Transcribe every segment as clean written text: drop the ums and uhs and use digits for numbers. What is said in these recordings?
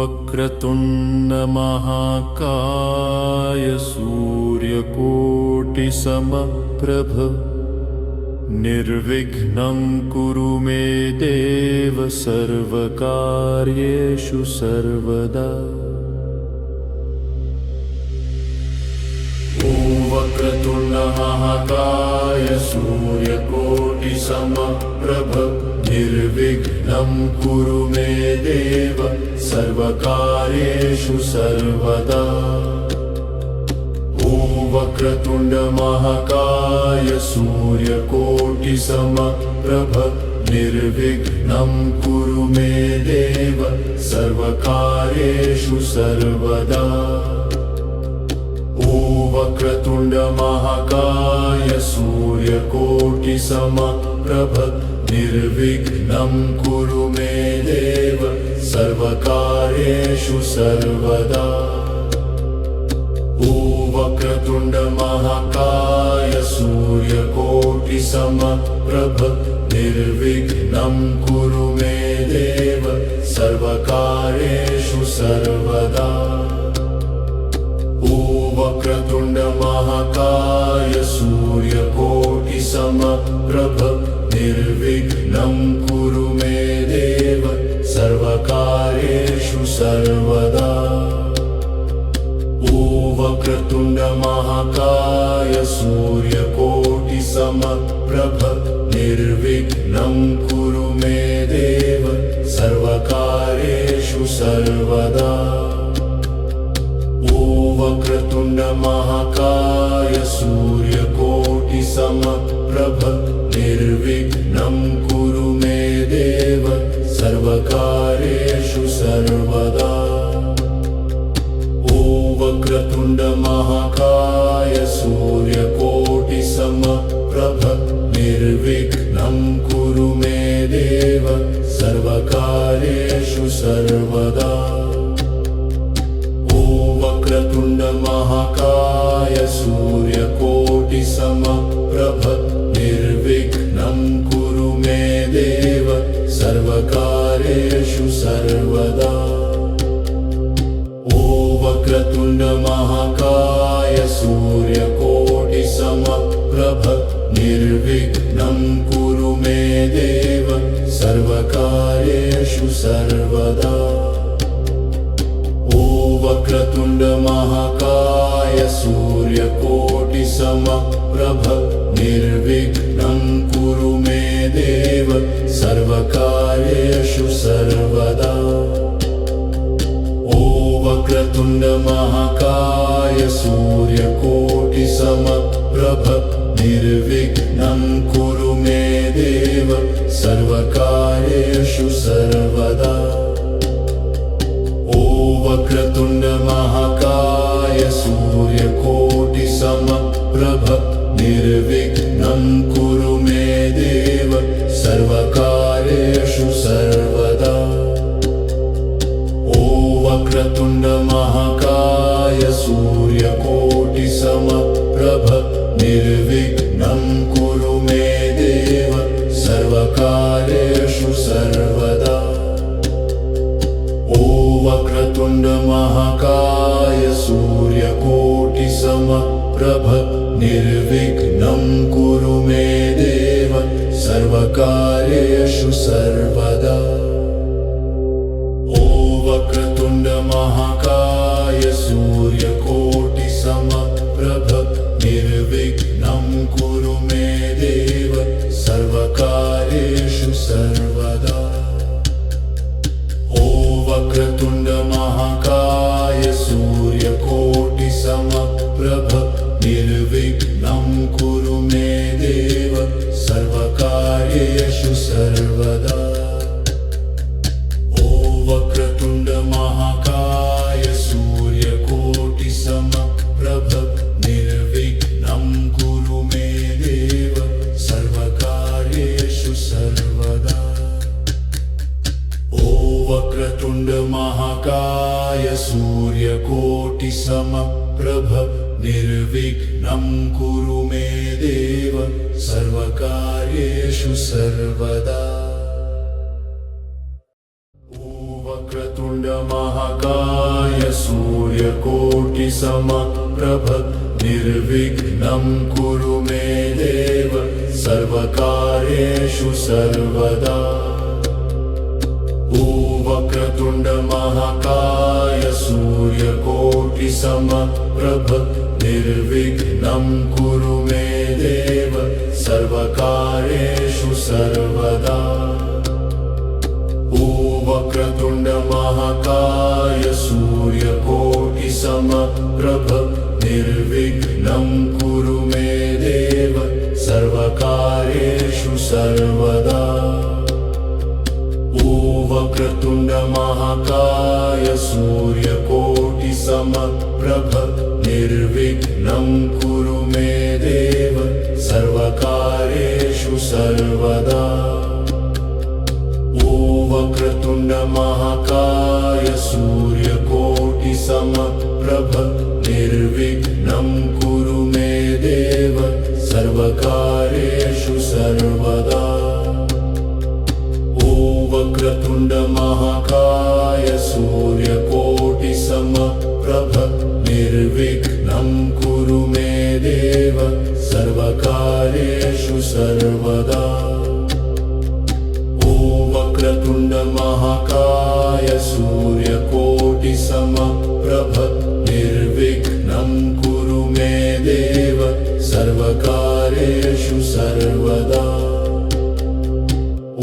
वक्रतुण्ड महाकाय सूर्यकोटिसमप्रभ निर्विघ्नं कुरु मे देव सर्वकार्येषु सर्वदा। ॐ वक्रतुण्ड महाकाय सूर्यकोटिसमप्रभ निर्विघ्नं कुरु मे देव सर्वकार्येषु सर्वदा। ॐ वक्रतुण्ड महाकाय सूर्यकोटिसमप्रभ निर्विघ्नं कुरु मे देव सर्वकार्येषु सर्वदा। ॐ वक्रतुण्ड महाकाय सूर्यकोटिसमप्रभ निर्विघ्नं कुरु मे देव सर्वकार्येषु सर्वदा। ॐ वक्रतुण्ड महाकाय सूर्यकोटिसमप्रभ निर्विघ्नं कुरु मे देव सर्वकार्येषु सर्वदा। ॐ वक्रतुण्ड महाकाय सूर्यकोटिसमप्रभ निर्विघ्नं कुरु मे देव सर्वकार्येषु सर्वदा। ॐ वक्रतुण्ड महाकाय सूर्यकोटिसमप्रभ निर्विघ्नं कुरु मे देव सर्वकार्येषु सर्वदा। ॐ वक्रतुण्ड महाकाय सूर्यकोटिसमप्रभ निर्विघ्नं कुरु मे देव सर्वकार्येषु सर्वदा। ॐ वक्रतुण्ड महाकाय सूर्यकोटिसमप्रभ निर्विघ्नं कुरु मे देव सर्वकार्येषु सर्वदा। ॐ वक्रतुण्ड महाकाय सूर्यकोटिसमप्रभ निर्विघ्नं कुरु मे देव सर्वकार्येषु सर्वदा। ॐ वक्रतुण्ड महाकाय सूर्यकोटिसमप्रभ निर्विघ्नं कुरु मे देव सर्वकार्येषु सर्वदा। ॐ वक्रतुण्ड महाकाय सूर्यकोटिसमप्रभ निर्विघ्नं कुरु मे देव सर्वकार्येषु सर्वदा। ॐ वक्रतुण्ड महाकाय सूर्यकोटिसमप्रभ निर्विघ्नं कुरु मे देव सर्वकार्येषु सर्वदा। ॐ वक्रतुण्ड महाकाय सूर्यकोटिसमप्रभ निर्विघ्नं कुरु मे देव सर्वकार्येषु सर्वदा। ॐ वक्रतुण्ड महाकाय सूर्यकोटिसमप्रभ निर्विघ्नं कुरु मे देव सर्वकार्येषु सर्वदा। ॐ वक्रतुण्ड महाकाय सूर्यकोटिसमप्रभ निर्विघ्नं कुरु मे देव सर्वकार्येषु सर्वदा। ॐ वक्रतुण्ड महाकाय सूर्यकोटिसमप्रभ निर्विघ्नं कुरु मे देव सर्वकार्येषु सर्वदा। ॐ वक्रतुण्ड महाकाय सूर्यकोटिसमप्रभ निर्विघ्नं कुरु मे देव सर्वकार्येषु सर्वदा। ॐ वक्रतुण्ड महाकाय सूर्यकोटिसमप्रभ निर्विघ्नं कुरु मे देव सर्वकार्येषु सर्वदा। ॐ वक्रतुण्ड महाकाय सूर्यकोटिसमप्रभ निर्विघ्नं कुरु मे देव सर्वकार्येषु सर्वदा। ॐ वक्रतुण्ड महाकाय महाकाय सूर्यकोटिसमप्रभ निर्विघ्नं कुरु मे देव सर्वकार्येषु सर्वदा। ॐ वक्रतुण्ड महाकाय सूर्यकोटिसमप्रभ निर्विघ्नं कुरु मे देव सर्वकार्येषु सर्वदा। ॐ वक्रतुण्ड महाकाय सूर्यकोटिसमप्रभ निर्विघ्नं कुरु मे देव सर्वकार्येषु सर्वदा। ॐ वक्रतुण्ड महाकाय सूर्यकोटिसमप्रभ निर्विघ्नं कुरु मे देव सर्वकार्येषु सर्वदा। ॐ वक्रतुण्ड महाकाय सूर्यकोटिसमप्रभ निर्विघ्नं कुरु मे देव सर्वकार्येषु सर्वदा। ॐ वक्रतुण्ड महाकाय सूर्यकोटिसमप्रभ निर्विघ्नं कुरु मे देव सर्वकार्येषु सर्वदा। ॐ वक्रतुण्ड महाकाय सूर्यकोटिसमप्रभ निर्विघ्नं कुरु मे देव सर्वकार्येषु सर्वदा।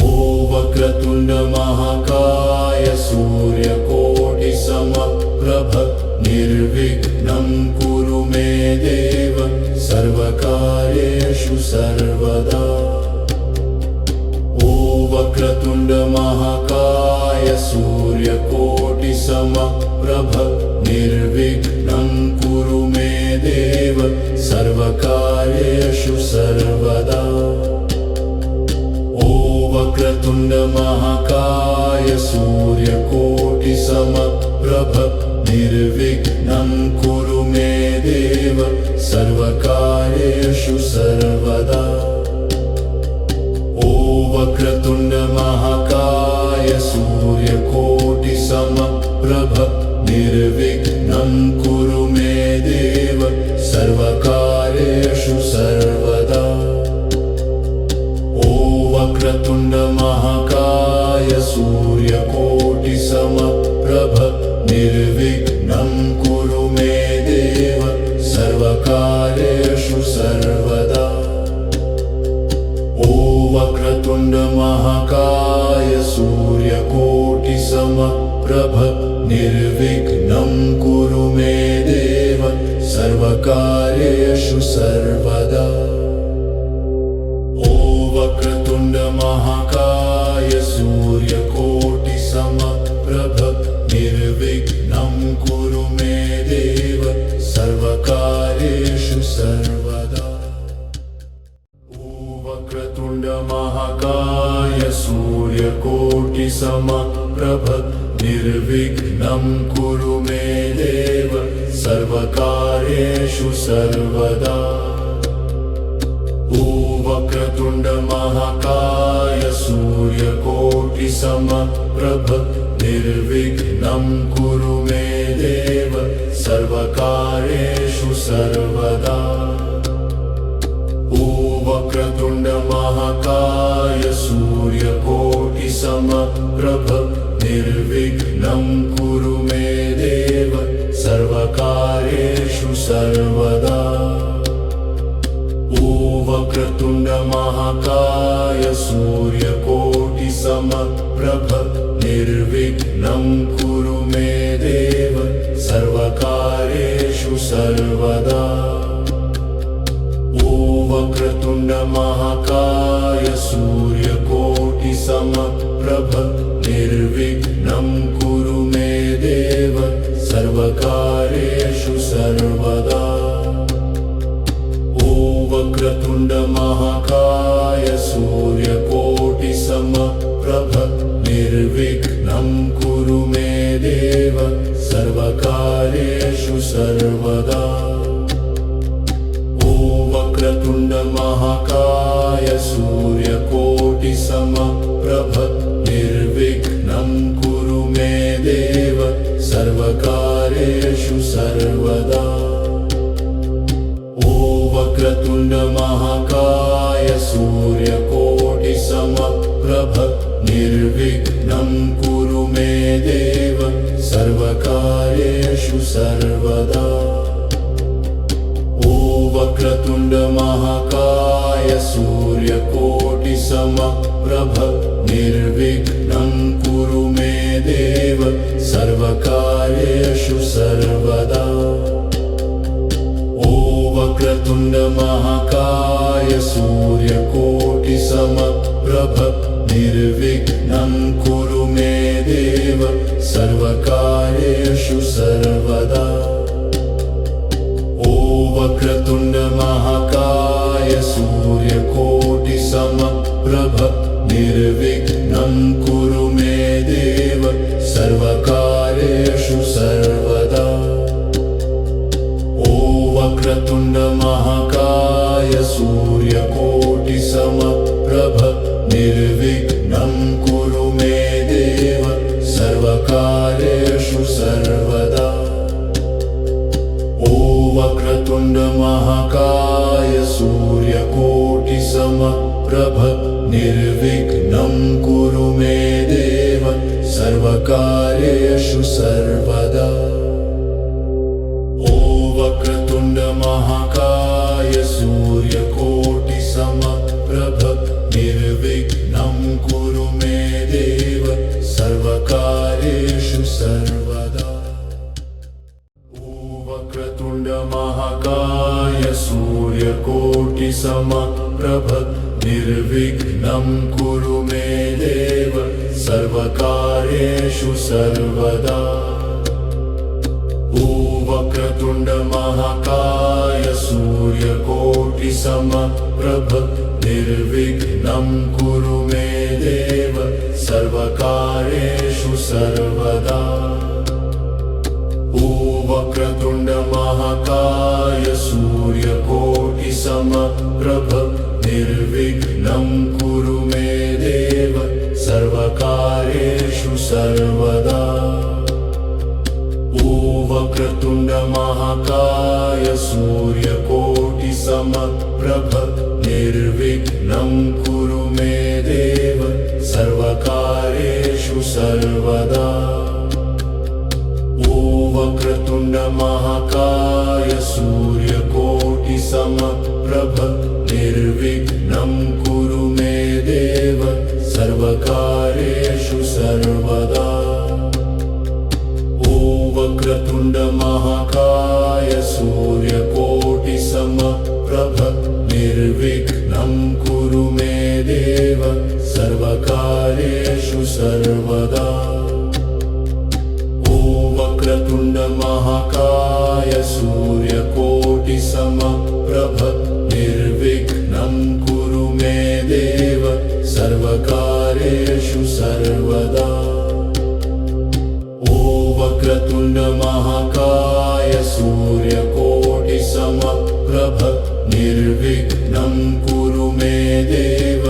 ॐ वक्रतुण्ड महाकाय सूर्यकोटिसमप्रभ निर्विघ्नं कुरु मे देव सर्वकार्येषु सर्वदा। ॐ वक्रतुण्ड महाकाय सूर्यकोटिसमप्रभ निर्विघ्नं कुरु मे देव सर्वकार्येषु सर्वदा। ॐ वक्रतुण्ड महाकाय सूर्यकोटिसमप्रभ निर्विघ्नं कुरु मे देव सर्वकार्येषु सर्वदा। ॐ वक्रतुण्ड महाकाय सूर्यकोटिसमप्रभ निर्विघ्नं कुरु मे देव सर्वकार्येषु सर्वदा। ॐ वक्रतुण्ड महाकाय सूर्यकोटिसमप्रभ निर्विघ्नं कुरु मे देव सर्वकार्येषु सर्वदा। ॐ वक्रतुण्ड महाकाय सूर्यकोटिसमप्रभ निर्विघ्नं कुरु मे देव सर्वकार्येषु सर्वदा। ॐ वक्रतुण्ड महाकाय सूर्यकोटिसमप्रभ निर्विघ्नं कुरु मे देव सर्वकार्येषु सर्वदा। ॐ वक्रतुण्ड महाकाय सूर्यकोटिसमप्रभ निर्विघ्नं कुरु मे देव सर्वकार्येषु सर्वदा। ॐ वक्रतुण्ड महाकाय सूर्यकोटिसमप्रभ निर्विघ्नं कुरु मे देव सर्वकार्येषु सर्वदा। ॐ वक्रतुण्ड महाकाय सूर्यकोटिसमप्रभ निर्विघ्नं कुरु मे देव सर्वकार्येषु सर्वदा। ॐ वक्रतुण्ड महाकाय सूर्यकोटिसमप्रभ निर्विघ्नं कुरु मे देव सर्वकार्येषु सर्वदा। ॐ वक्रतुण्ड महाकाय सूर्यकोटिसमप्रभ निर्विघ्नं कुरु मे देव सर्वकार्येषु सर्वदा। ॐ वक्रतुण्ड महाकाय सूर्यकोटिसमप्रभ निर्विघ्नं कुरु मे देव सर्वकार्येषु सर्वदा। ॐ वक्रतुण्ड महाकाय सूर्यकोटिसमप्रभ निर्विघ्नं कुरु मे देव प्रभ निर्विघ्नं कुरु मे देव सर्वकार्येषु सर्वदा। ओ वक्रतुण्ड महाकाय सूर्यकोटिसमप्रभ निर्विघ्नं कुरु मे देव सर्वकार्येषु सर्वदा। ओ वक्रतुण्ड महाकाय सूर्यकोटिसमप्रभ निर्विघ्नं कुरु मे देव सर्वकार्येषु सर्वदा। ओ वक्रतुण्ड महाकाय सूर्यकोटिसमप्रभ निर्विघ्नं कुरु मे देव सर्वकार्येषु सर्वदा। ओ वक्रतुण्ड महाकाय सूर्यकोटिसमप्रभ निर्विघ्नं कुरु मे देव सर्वकार्येषु सर्वदा। ओ वक्रतुण्ड महाकाय सूर्यकोटिसमप्रभ निर्विघ्नं कुरु मे देव सर्वकार्येषु सर्वदा। ओ वक्रतुण्ड महाकाय सूर्यकोटिसमप्रभ निर्विघ्नं कुरु मे देव सर्वकार्येषु सर्वदा। ओ वक्रतुण्ड महाकाय सूर्यकोटिसमप्रभ निर्विघ्नं कुरु मे देव सर्वकार्येषु सर्वदा। ओ वक्रतुण्ड महाकाय सूर्यकोटिसमप्रभ निर्विघ्नं कुरु मे देव सर्वकार्येषु सर्वदा। ओ वक्रतुण्ड महाकाय सूर्यकोटिसमप्रभ निर्विघ्नं कुरु मे देव सर्वकार्येषु सर्वदा। ओ वक्रतुण्ड महाकाय सूर्यकोटिसमप्रभ निर्विघ्नं कुरु मे देव सर्वकार्येषु सर्वदा। ओ वक्रतुण्ड महाकाय सूर्यकोटिसमप्रभ निर्विघ्नं कुरु मे देव सर्वकार्येषु सर्वदा। ओ वक्रतुण्ड महाकाय सूर्यकोटिसमप्रभ निर्विघ्नं कुरु मे देव सर्वकार्येषु सर्वदा। ओ वक्रतुण्ड महाकाय सूर्यकोटिसमप्रभ निर्विघ्नं कुरु मे देव सर्वकार्येषु सर्वदा। ओ वक्रतुण्ड महाकाय सूर्यकोटिसमप्रभ निर्विघ्नं कुरु मे देव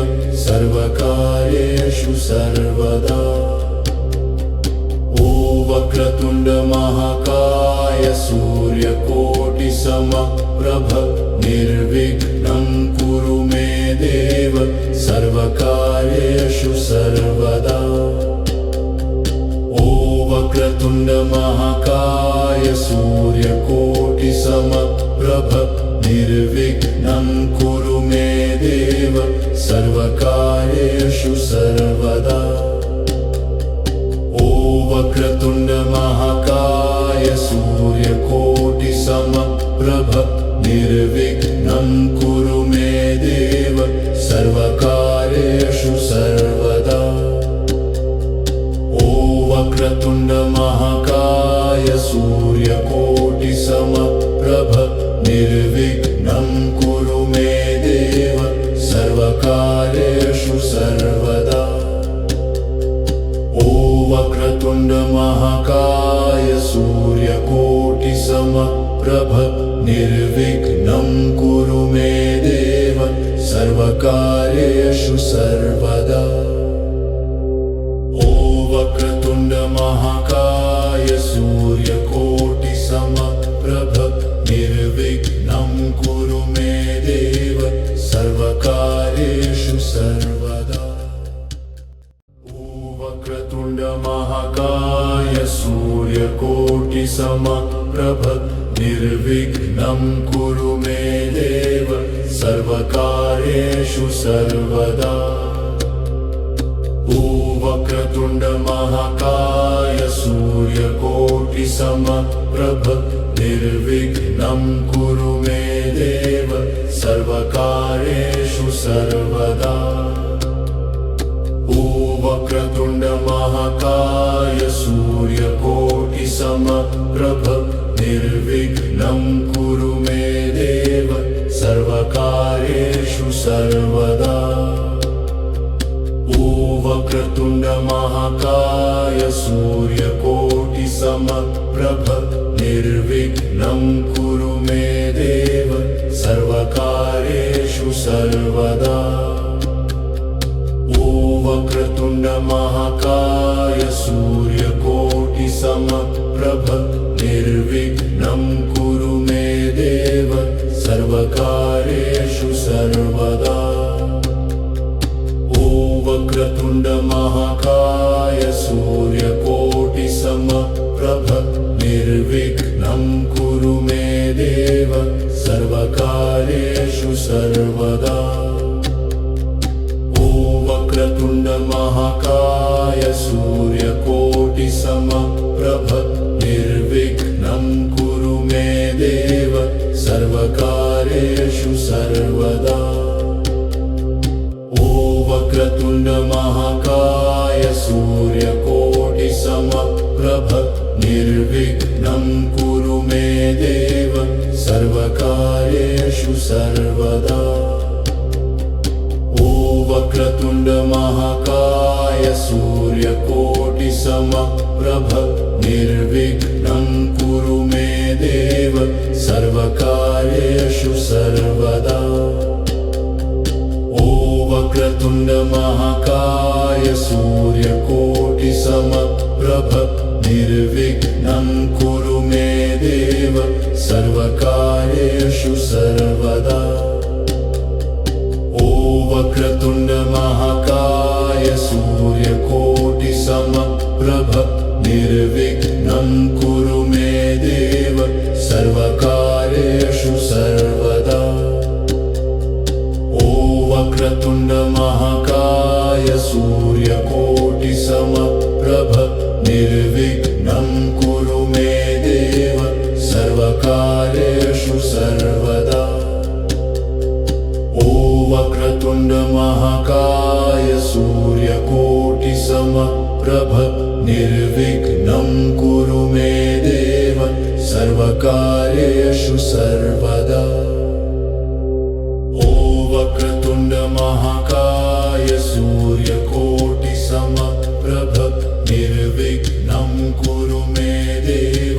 सर्वकार्येषु सर्वदा। ओ वक्रतुण्ड महाकाय सूर्यकोटिसमप्रभ निर्विघ्नं कुरु मे देव सर्वकार्येषु सर्वदा। ओ वक्रतुण्ड महाकाय सूर्यकोटिसमप्रभ निर्विघ्नं कुरु मे देव सर्वकार्येषु सर्वदा। ओ वक्रतुण्ड महाकाय सूर्यकोटिसमप्रभ निर्विघ्नं कुरु मे देव सर्वकार्येषु सर्वदा। ओ वक्रतुण्ड महाकाय सूर्यकोटिसमप्रभ निर्विघ्नं कुरु मे देव सर्वकार्येषु सर्वदा। ओ वक्रतुण्ड महाकाय सूर्यकोटिसमप्रभ निर्विघ्नं कुरु मे देव सर्वकार्येषु सर्वदा। ओ वक्रतुण्ड महाकाय सूर्यकोटिसमप्रभ निर्विघ्नं कुरु मे देव सर्वकार्येषु सर्वदा। वक्रतुण्ड महाकाय सूर्यकोटिसमप्रभ निर्विघ्नं कुरु मे देव सर्वकार्येषु सर्वदा। वक्रतुण्ड महाकाय सूर्यकोटिसमप्रभ निर्विघ्नं कुरु मे देव सर्वकार्येषु सर्वदा। वक्रतुण्ड महाकाय सूर्यकोटिसमप्रभ निर्विघ्नं कुरु मे देव सर्वकार्येषु सर्वदा। वक्रतुण्ड महाकाय सूर्यकोटिसमप्रभ निर्विघ्नं कुरु मे देव सर्वकार्येषु सर्वदा। वक्रतुण्ड महाकाय सूर्यकोटिसमप्रभ निर्विघ्नं कुरु मे देव सर्वकार्येषु सर्वदा। वक्रतुण्ड महाकाय सूर्यकोटिसमप्रभ निर्विघ्नं कुरु मे देव सर्वकार्येषु सर्वदा। वक्रतुण्ड महाकाय सूर्यकोटिसमप्रभ निर्विघ्नं कुरु मे देव सर्वकार्येषु सर्वदा। वक्रतुण्ड महाकाय सूर्यकोटिसमप्रभ निर्विघ्नं कुरु मे देव सर्वकार्येषु सर्वदा। वक्रतुण्ड महाकाय सूर्यकोटिसमप्रभ निर्विघ्नं कुरु मे देव सर्वकार्येषु सर्वदा। वक्रतुण्ड महाकाय सूर्यकोटिसमप्रभ निर्विघ्नं कुरु मे देव सर्वकार्येषु सर्वदा। वक्रतुण्ड महाकाय सूर्यकोटिसमप्रभ निर्विघ्नं कुरु मे देव सर्वकार्येषु सर्वदा। वक्रतुण्ड महाकाय सूर्यकोटिसमप्रभ निर्विघ्नं कुरु मे देव सर्वकार्येषु सर्वदा। वक्रतुण्ड महाकाय सूर्यकोटिसमप्रभ निर्विघ्नं कुरु मे देव सर्वकार्येषु सर्वदा। वक्रतुण्ड महाकाय सूर्यकोटिसमप्रभ निर्विघ्नं कुरु मे देव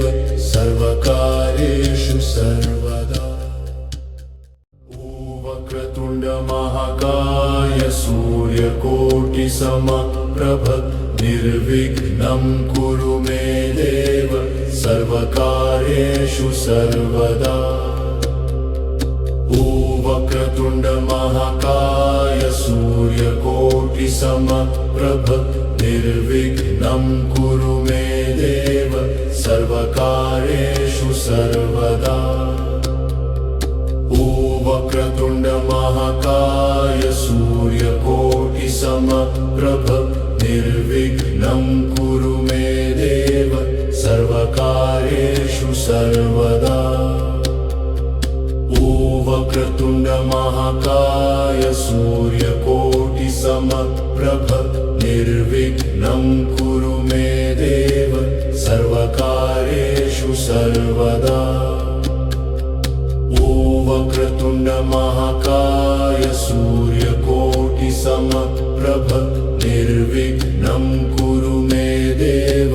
सर्वकार्येषु सर्वदा। वक्रतुण्ड महाकाय सूर्यकोटिसमप्रभ निर्विघ्नं कुरु मे देव सर्वकार्येषु सर्वदा। वक्रतुण्ड महाकाय सूर्यकोटिसमप्रभ निर्विघ्नं कुरु मे देव सर्वकार्येषु सर्वदा। वक्रतुण्ड महाकाय सूर्यकोटिसमप्रभ निर्विघ्नं कुरु मे देव सर्वकार्येषु सर्वदा। वक्रतुण्ड महाकाय सूर्यकोटिसमप्रभ निर्विघ्नं कुरु मे देव सर्वकार्येषु सर्वदा। वक्रतुण्ड महाकाय सूर्यकोटिसमप्रभ निर्विघ्नं कुरु मे देव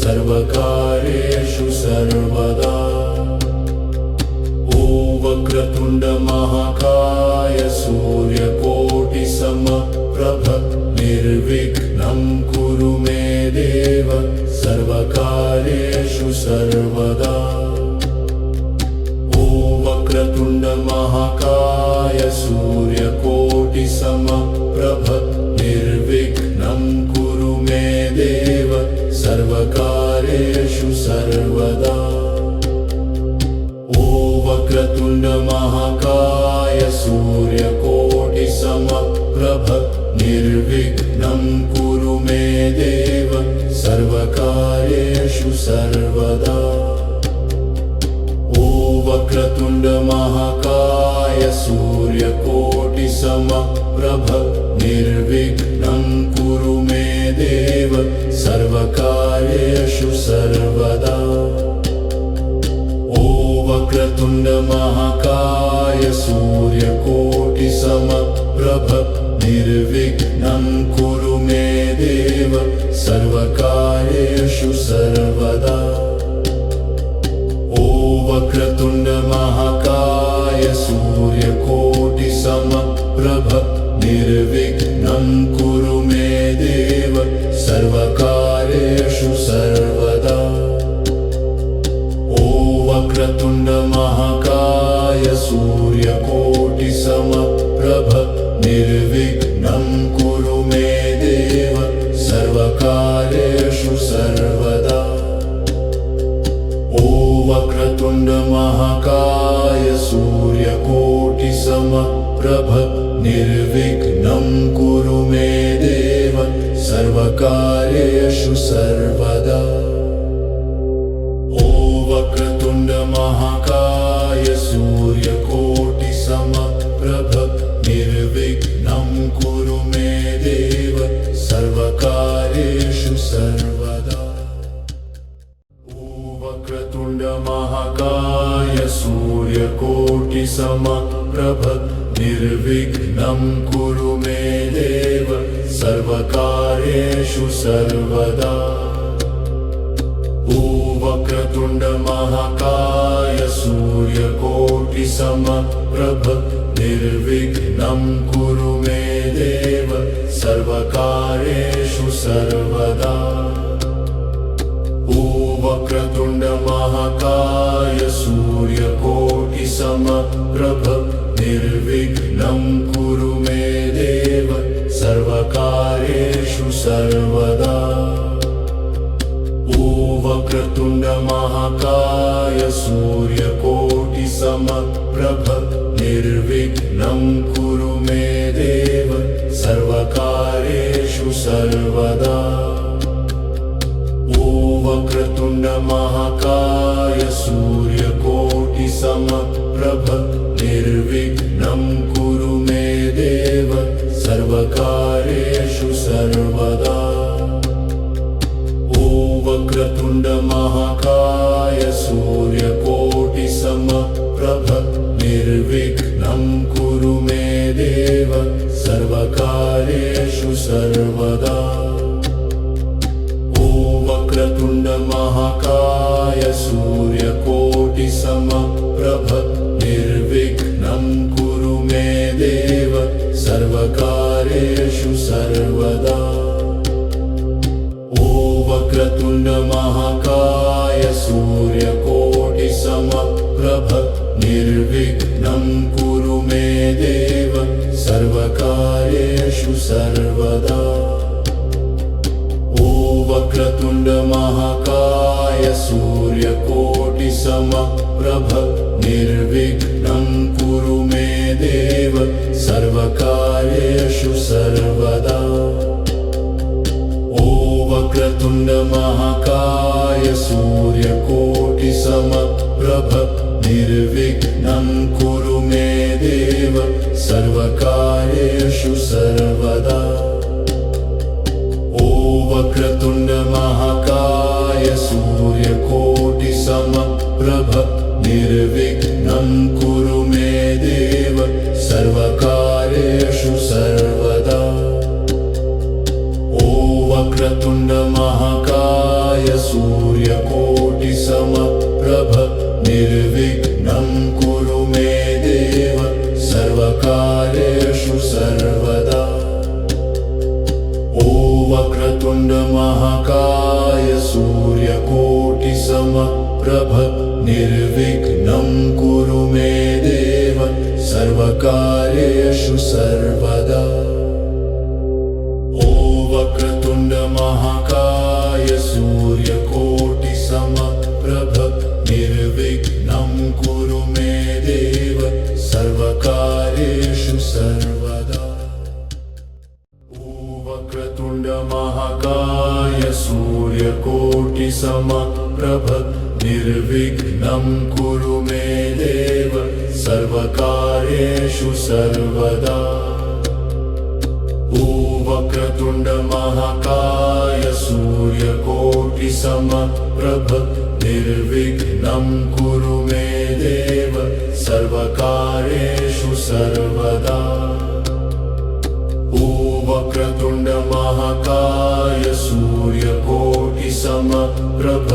सर्वकार्येषु सर्वदा। वक्रतुण्ड महाकाय सूर्यकोटिसमप्रभ निर्विघ्नं कुरु मे देव सर्वकार्येषु सर्वदा। वक्रतुण्ड महाकाय सूर्यकोटिसमप्रभ निर्विघ्नं कुरु मे देव सर्वकार्येषु सर्वदा। ओ वक्रतुण्ड महाकाय सूर्यकोटिसमप्रभ निर्विघ्नं कुरु मे देव सर्वकार्येषु सर्वदा। ओ वक्रतुण्ड महाकाय सूर्यकोटिसमप्रभ निर्विघ्नं कुरु मे देव सर्वकार्येषु सर्वदा। ओ वक्रतुण्ड महाकाय सूर्यकोटिसमप्रभ निर्विघ्नं कुरु मे देव सर्वकार्येषु सर्वदा। ओ वक्रतुण्ड महाकाय सूर्यकोटिसमप्रभ निर्विघ्नं कुरु मे देव सर्वकार्येषु सर्वदा। ओ वक्रतुण्ड महाकाय सूर्यकोटिसमप्रभ निर्विघ्नं कुरु मे देव सर्वकार्येषु सर्वदा। ओ वक्रतुण्ड महाकाय सूर्यकोटिसमप्रभ निर्विघ्नं कुरु मे देव सर्वकार्येषु सर्वदा। ओ वक्रतुण्ड महाकाय सूर्यकोटिसमप्रभ निर्विघ्नं कुरु मे देव सर्वकार्येषु सर्वदा। ओ वक्रतुण्ड महाकाय सूर्यकोटिसमप्रभ निर्विघ्नं कुरु मे देव सर्वकार्येषु सर्वदा। ओ वक्रतुण्ड महाकाय सूर्यकोटिसमप्रभ निर्विघ्नं कुरु मे देव सर्वकार्येषु सर्वदा। ओ वक्रतुण्ड महाकाय सूर्यकोटिसमप्रभ निर्विघ्नं कुरु मे देव सर्वकार्येषु सर्वदा। ओ वक्रतुण्ड महाकाय सूर्यकोटिसमप्रभ निर्विघ्नं कुरु मे देव सर्वकार्येषु सर्वदा। ओ वक्रतुण्ड महाकाय सूर्यकोटिसमप्रभ निर्विघ्नं कुरु मे देव सर्वकार्येषु सर्वदा। ओ वक्रतुण्ड महाकाय सूर्यकोटिसमप्रभ निर्विघ्नं कुरु मे देव सर्वकार्येषु सर्वदा। ओ वक्रतुण्ड महाकाय सूर्यकोटिसमप्रभ निर्विघ्नं कुरु मे देव सर्वकार्येषु सर्वदा। ओ वक्रतुण्ड महाकाय सूर्यकोटिसमप्रभ निर्विघ्नं कुरु मे देव सर्वकार्येषु सर्वदा। ओ वक्रतुण्ड महाकाय सूर्यकोटिसमप्रभ निर्विघ्नं कुरु मे देव सर्वकार्येषु सर्वदा। ओ वक्रतुण्ड महाकाय सूर्यकोटिसमप्रभ निर्विघ्नं कुरु मे देव सर्वकार्येषु सर्वदा। ओ वक्रतुण्ड महाकाय सूर्यकोटिसमप्रभ निर्विघ्नं कुरु मे देव सर्वकार्येषु सर्वदा। ओ वक्रतुण्ड महाकाय सूर्यकोटिसमप्रभ निर्विघ्नं कुरु मे देव सर्वकार्येषु सर्वदा। ओ वक्रतुण्ड महाकाय सूर्यकोटिसमप्रभ निर्विघ्नं कुरु मे देव सर्वकार्येषु सर्वदा। ओ वक्रतुण्ड महाकाय महाकाय सूर्यकोटिसमप्रभ निर्विघ्नं कुरु मे देव सर्वकार्येषु सर्वदा। ओ वक्रतुण्ड महाकाय सूर्यकोटिसमप्रभ निर्विघ्नं कुरु मे देव सर्वकार्येषु सर्वदा। ओ वक्रतुण्ड महाकाय सूर्यकोटिसमप्रभ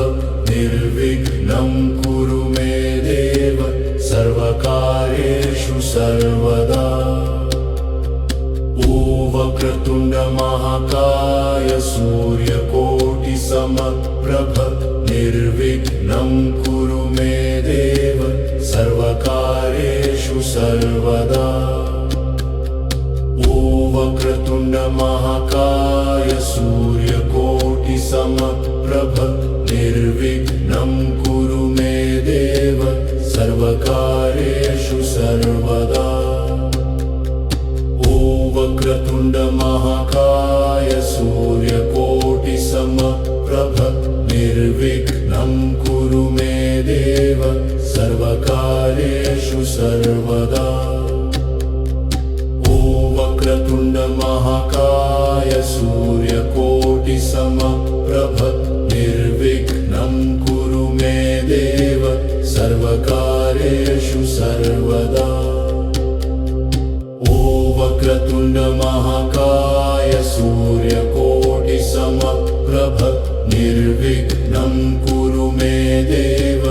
निर्विघ्नं कुरु मे देव सर्वकार्येषु सर्वदा। ओ वक्रतुण्ड महाकाय सूर्यकोटिसमप्रभ निर्विघ्नं कुरु मे देव सर्वकार्येषु सर्वदा। ओ वक्रतुण्ड महाकाय सूर्यकोटिसमप्रभ निर्विघ्नं कुरु मे देव सर्वकार्येषु सर्वदा। ओ वक्रतुण्ड महाकाय सूर्यकोटिसमप्रभ निर्विघ्नं कुरु मे देव सर्वकार्येषु सर्वदा। ओ वक्रतुण्ड महाकाय सूर्यकोटिसमप्रभ निर्विघ्नं कुरु मे देव सर्वकार्येषु सर्वदा। ओ वक्रतुण्ड महाकाय सूर्यकोटिसमप्रभ निर्विघ्नं कुरु मे देव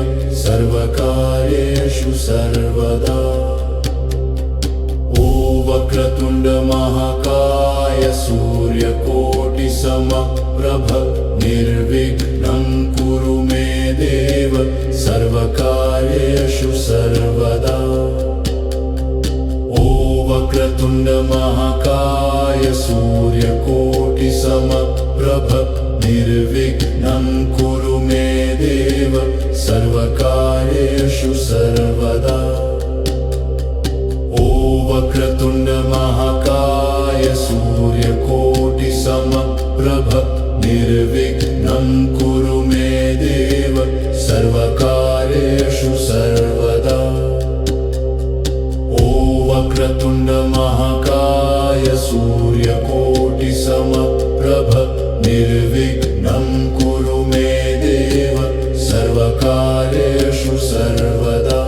सर्वकार्येषु सर्वदा। ओ वक्रतुण्ड महाकाय सूर्यकोटिसमप्रभ निर्विघ्नं कुरु मे देव सर्वकार्येषु सर्वदा। ओ वक्रतुण्ड महाकाय सूर्यकोटिसमप्रभ निर्विघ्नं कुरु मे देव सर्वकार्येषु सर्वदा। ओ वक्रतुण्ड महाकाय सूर्यकोटिसमप्रभ निर्विघ्नं कुरु मे देव सर्वकार्येषु सर्वदा। ओ वक्रतुण्ड महाकाय सूर्यकोटिसमप्रभ निर्विघ्नं कुरु मे देव सर्वकार्येषु सर्वदा।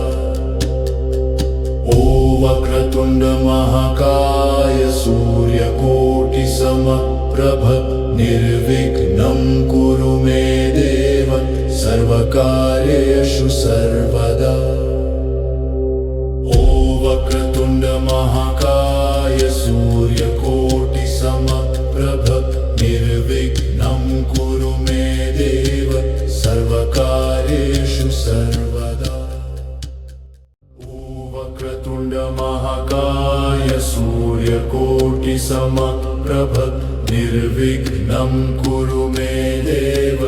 ओ वक्रतुण्ड महाकाय सूर्यकोटिसमप्रभ निर्विघ्नं कुरु मे देव सर्वकार्येषु सर्वदा। ओ वक्रतुण्ड महाकाय सूर्यकोटिसमप्रभ निर्विघ्नं कुरु मे देव सर्वकार्येषु सर्वदा। ओ वक्रतुण्ड महाकाय सूर्यकोटिसमप्रभ निर्विघ्नं कुरु मे देव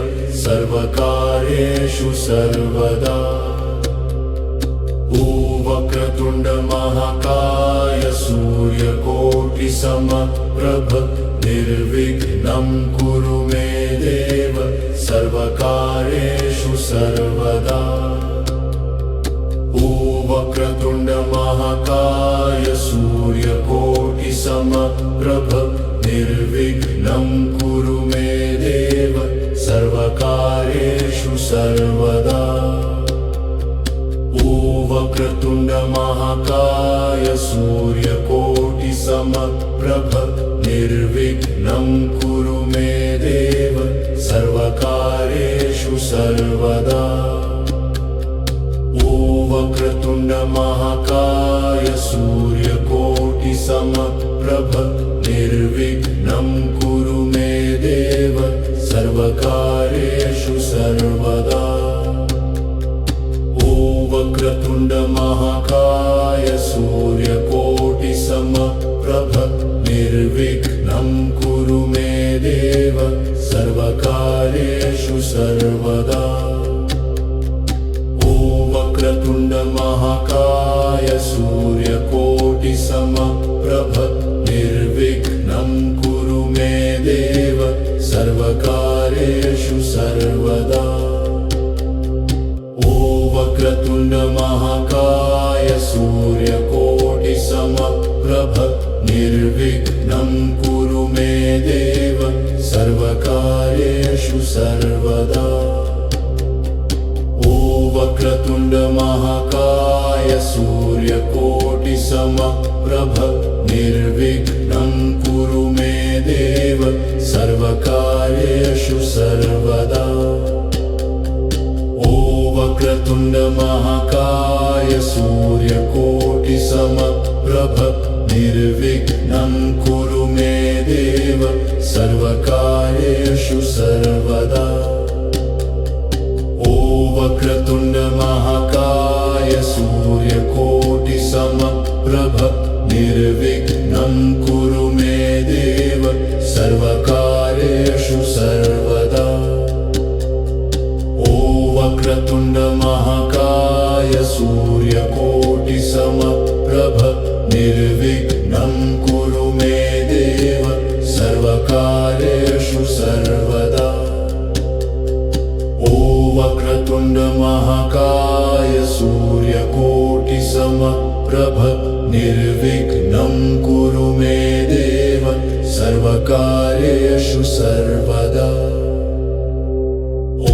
सर्वकार्येषु सर्वदा। ओ वक्रतुण्ड महाकाय सूर्यकोटिसमप्रभ निर्विघ्नं कुरु मे देव सर्वकार्येषु सर्वदा। ओ वक्रतुण्ड महाकाय सूर्यकोटिसमप्रभ निर्विघ्नं कुरु मे देव सर्वकार्येषु सर्वदा। ओ वक्रतुण्ड महाकाय सूर्यकोटिसमप्रभ निर्विघ्नं कुरु मे देव सर्वकार्येषु सर्वदा। ओ वक्रतुण्ड महाकाय सूर्यकोटिसमप्रभ निर्विघ्नं कुरु मे देव सर्वकार्येषु सर्वदा। ओ वक्रतुण्ड महाकाय सूर्यकोटिसमप्रभ निर्विघ्नं कुरु मे देव सर्वकार्येषु सर्वदा। ओ वक्रतुण्ड महाकाय सूर्यकोटिसमप्रभ निर्विघ्नं कुरु मे देव सर्वकार्येषु सर्वदा ॐ वक्रतुण्ड महाकाय सूर्यकोटिसमप्रभ निर्विघ्नं कुरु मे देव सर्वकार्येषु सर्वदा ॐ वक्रतुण्ड महाकाय सूर्यकोटिसमप्रभ निर्विघ्नं कुरु मे देव सर्वकार्येषु सर्वदा ॐ वक्रतुण्ड महाकाय सूर्यकोटिसमप्रभ निर्विघ्नं कुरु मे देव सर्वकार्येषु सर्वदा ॐ वक्रतुण्ड महाकाय सूर्यकोटिसमप्रभ निर्विघ्नं कुरु मे देव सर्वकार्येषु सर्वदा ॐ वक्रतुण्ड महाकाय सूर्यकोटिसमप्रभ निर्विघ्नं कुरु मे देव सर्वकार्येषु सर्वदा ॐ वक्रतुण्ड महाकाय सूर्यकोटिसमप्रभ निर्विघ्नं कुरु मे देव सर्वकार्येषु सर्वदा ॐ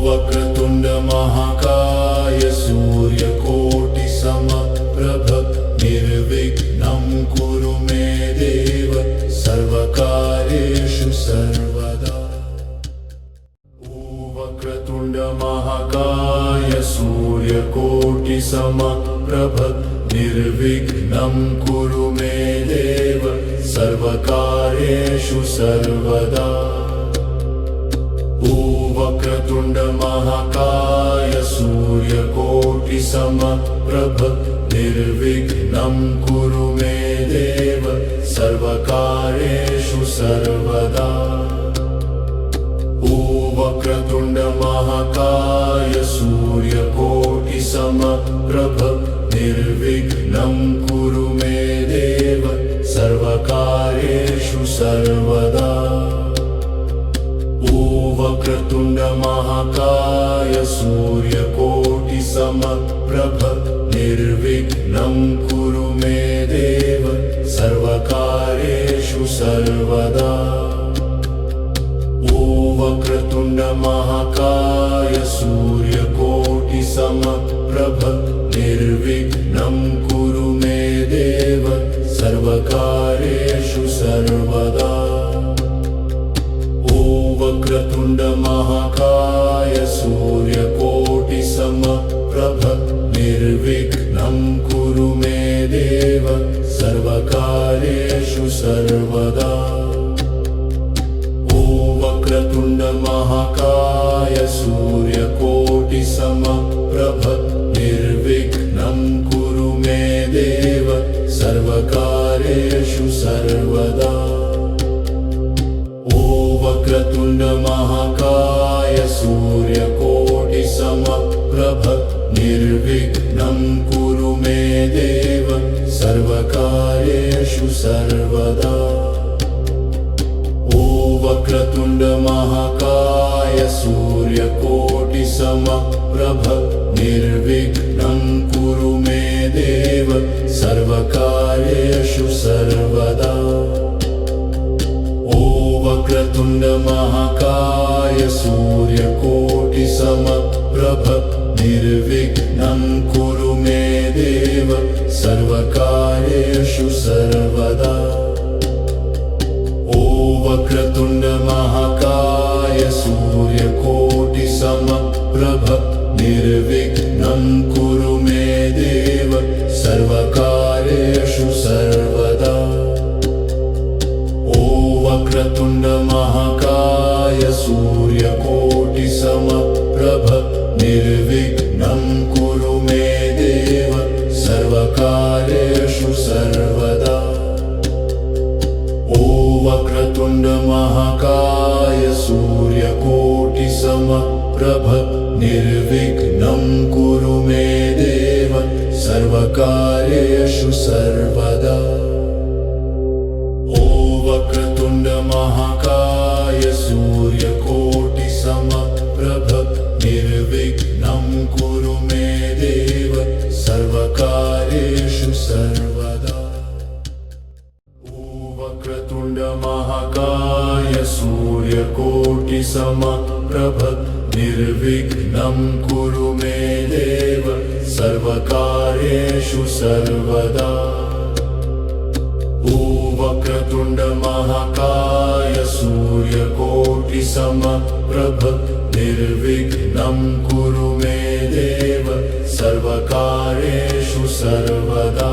वक्रतुण्ड महाकाय सूर्यकोटिसमप्रभ निर्विघ्नं कुरु मे देव सर्वकार्येषु सर्वदा ॐ वक्रतुण्ड महाकाय सूर्यकोटिसमप्रभ निर्विघ्नं कुरु मे देव सर्वकार्येषु सर्वदा ॐ वक्रतुण्ड महाकाय सूर्यकोटिसमप्रभ निर्विघ्नं कुरु मे देव सर्वकार्येषु सर्वदा ॐ वक्रतुण्ड महाकाय सूर्यकोटिसमप्रभ निर्विघ्नं कुरु मे देव सर्वकार्येषु सर्वदा ॐ वक्रतुण्ड महाकाय सूर्यकोटिसमप्रभ निर्विघ्नं कुरु मे देव सर्वकार्येषु सर्वदा ॐ वक्रतुण्ड महाकाय सूर्यकोटिसमप्रभ निर्विघ्नं कुरु मे देव सर्वकार्येषु सर्वदा ॐ वक्रतुण्ड महाकाय सूर्यकोटिसमप्रभ निर्विघ्नं कुरु मे देव सर्वकार्येषु सर्वदा ॐ वक्रतुण्ड महाकाय सूर्यकोटिसमप्रभ निर्विघ्नं कुरु मे देव सर्वकार्येषु सर्वदा ॐ वक्रतुण्ड महाकाय सूर्यकोटिसमप्रभ निर्विघ्नं कुरु मे देव सर्वकार्येषु सर्वदा ॐ वक्रतुण्ड महाकाय सूर्यकोटिसमप्रभ निर्विघ्नं कुरु मे देव सर्वकार्येषु सर्वदा ॐ वक्रतुण्ड महाकाय सूर्यकोटिसमप्रभ निर्विघ्नं कुरु मे देव सर्वकार्येषु सर्वदा ॐ वक्रतुण्ड महाकाय सूर्यकोटिसमप्रभ निर्विघ्नं कुरु मे देव सर्वकार्येषु सर्वदा ॐ वक्रतुण्ड महाकाय सूर्यकोटिसमप्रभ निर्विघ्नं कुरु मे देव सर्वकार्येषु सर्वदा ॐ वक्रतुण्ड महाकाय सूर्यकोटिसमप्रभ निर्विघ्नं कुरु मे देव सर्वकार्येषु सर्वदा ॐ वक्रतुण्ड महाकाय सूर्यकोटिसमप्रभ समप्रभ निर्विघ्नं कुरु मे देव सर्वकार्येषु सर्वदा वक्रतुण्ड महाकाय सूर्यकोटि समप्रभ निर्विघ्नं कुरु मे देव सर्वकार्येषु सर्वदा